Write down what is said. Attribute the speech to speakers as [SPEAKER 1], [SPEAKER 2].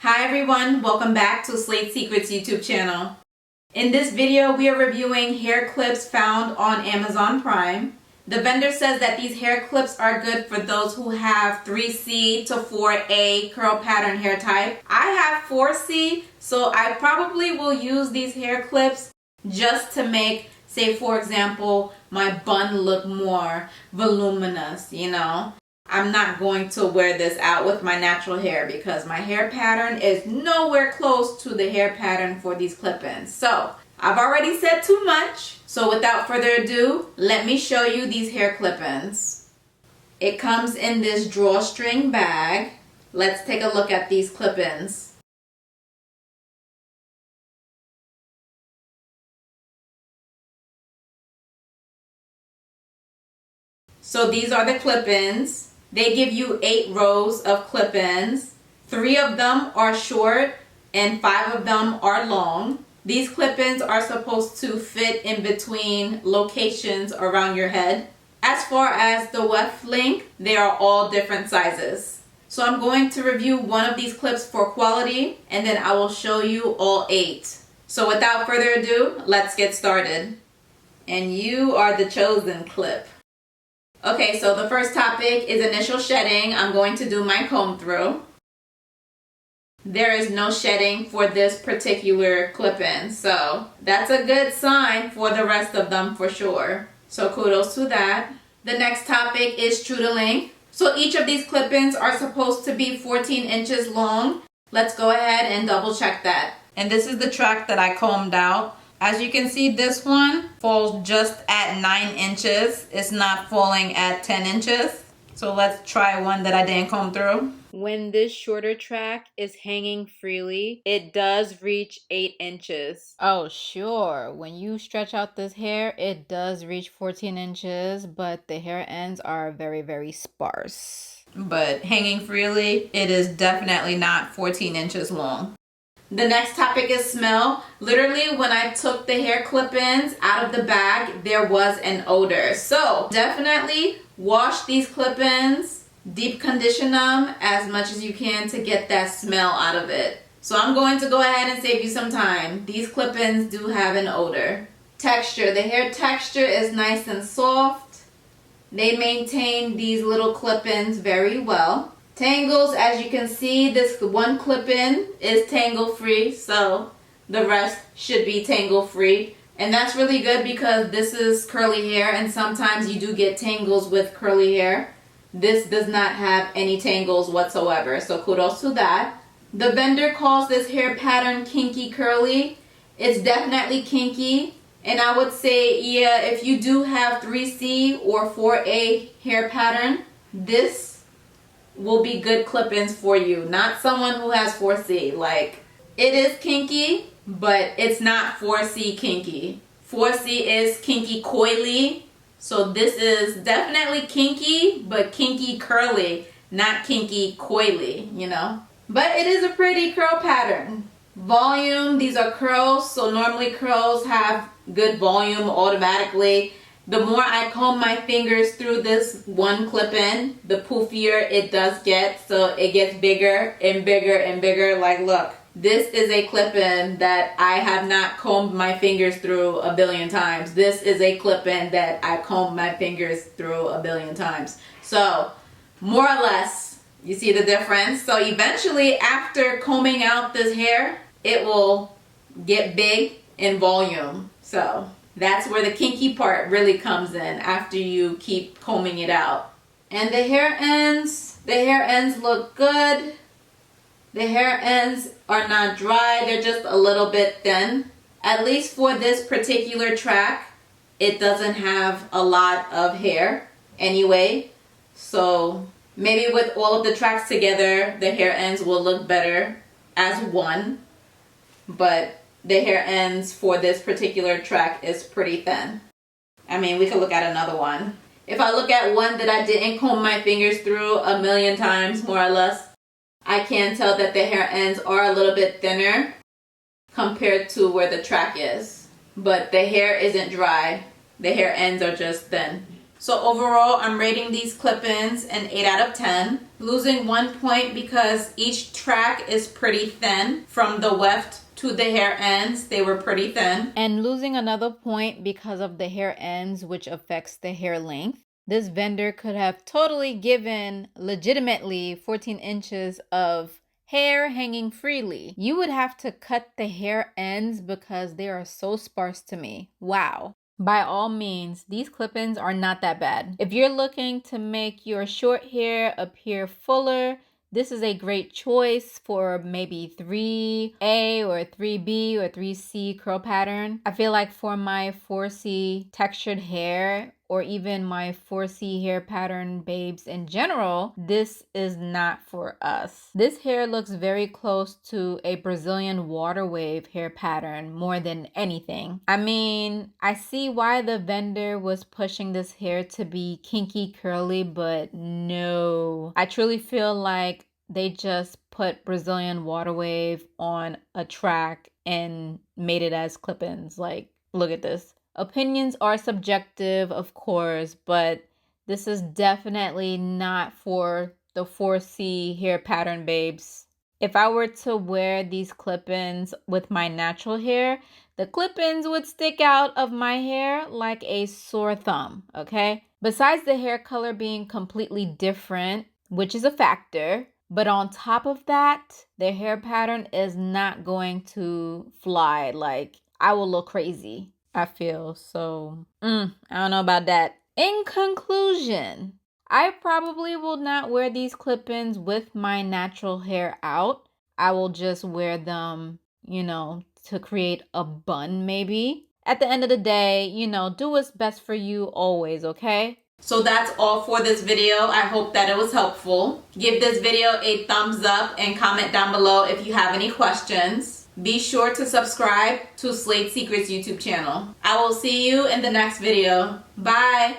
[SPEAKER 1] Hi everyone, welcome back to Slate Secrets YouTube channel. In this video, we are reviewing hair clips found on Amazon Prime. The vendor says that these hair clips are good for those who have 3C to 4A curl pattern hair type. I have 4C, so I probably will use these hair clips just to make, say for example, my bun look more voluminous, you know. I'm not going to wear this out with my natural hair because my hair pattern is nowhere close to the hair pattern for these clip-ins. So I've already said too much. So without further ado, let me show you these hair clip-ins. It comes in this drawstring bag. Let's take a look at these clip-ins. So these are the clip-ins. They give you 8 rows of clip-ins. 3 of them are short and 5 of them are long. These clip-ins are supposed to fit in between locations around your head. As far as the weft length, they are all different sizes. So I'm going to review one of these clips for quality and then I will show you all 8. So without further ado, let's get started. And you are the chosen clip. Okay, so the first topic is initial shedding. I'm going to do my comb through. There is no shedding for this particular clip-in, so that's a good sign for the rest of them for sure. So kudos to that. The next topic is true to length. So each of these clip-ins are supposed to be 14 inches long. Let's go ahead and double check that. And this is the track that I combed out. As you can see, this one falls just at 9 inches. It's not falling at 10 inches. So let's try one that I didn't comb through. When this shorter track is hanging freely, it does reach 8 inches.
[SPEAKER 2] Oh, sure. When you stretch out this hair, it does reach 14 inches, but the hair ends are very, very sparse.
[SPEAKER 1] But hanging freely, it is definitely not 14 inches long. The next topic is smell. Literally, when I took the hair clip-ins out of the bag, there was an odor. So definitely wash these clip-ins, deep condition them as much as you can to get that smell out of it. So I'm going to go ahead and save you some time. These clip-ins do have an odor. Texture. The hair texture is nice and soft. They maintain these little clip-ins very well. Tangles, as you can see, this one clip-in is tangle-free, so the rest should be tangle-free. And that's really good because this is curly hair and sometimes you do get tangles with curly hair. This does not have any tangles whatsoever, so kudos to that. The vendor calls this hair pattern kinky curly. It's definitely kinky, and I would say, yeah, if you do have 3C or 4A hair pattern, this will be good clip-ins for you. Not someone who has 4C. Like, it is kinky, but it's not 4C kinky. 4C is kinky coily. So this is definitely kinky, but kinky curly, not kinky coily, you know. But it is a pretty curl pattern. Volume, these are curls, so normally curls have good volume automatically. The more I comb my fingers through this one clip-in, the poofier it does get. So it gets bigger and bigger and bigger. Like, look, this is a clip-in that I have not combed my fingers through a billion times. This is a clip-in that I combed my fingers through a billion times. So more or less, you see the difference? So eventually, after combing out this hair, it will get big in volume. So that's where the kinky part really comes in after you keep combing it out. And the hair ends look good. The hair ends are not dry, they're just a little bit thin. At least for this particular track, it doesn't have a lot of hair anyway. So maybe with all of the tracks together, the hair ends will look better as one. But the hair ends for this particular track is pretty thin. I mean, we could look at another one. If I look at one that I didn't comb my fingers through a million times, more or less, I can tell that the hair ends are a little bit thinner compared to where the track is. But the hair isn't dry. The hair ends are just thin. So overall, I'm rating these clip-ins an 8 out of 10. Losing 1 point because each track is pretty thin. From the weft to the hair ends, they were pretty thin.
[SPEAKER 2] And losing another point because of the hair ends, which affects the hair length. This vendor could have totally given legitimately 14 inches of hair hanging freely. You would have to cut the hair ends because they are so sparse to me. Wow. By all means, these clip-ins are not that bad. If you're looking to make your short hair appear fuller, this is a great choice for maybe 3A or 3B or 3C curl pattern. I feel like for my 4C textured hair or even my 4C hair pattern babes in general, this is not for us. This hair looks very close to a Brazilian water wave hair pattern more than anything. I mean, I see why the vendor was pushing this hair to be kinky curly, but no. I truly feel like they just put Brazilian water wave on a track and made it as clip-ins. Like, look at this. Opinions are subjective, of course, but this is definitely not for the 4C hair pattern babes. If I were to wear these clip-ins with my natural hair, the clip-ins would stick out of my hair like a sore thumb, okay? Besides the hair color being completely different, which is a factor, but on top of that, the hair pattern is not going to fly. Like, I will look crazy, I feel. So, I don't know about that. In conclusion, I probably will not wear these clip-ins with my natural hair out. I will just wear them, to create a bun maybe. At the end of the day, do what's best for you always, okay?
[SPEAKER 1] So that's all for this video. I hope that it was helpful. Give this video a thumbs up and comment down below if you have any questions. Be sure to subscribe to Slade Secrets YouTube channel. I will see you in the next video. Bye!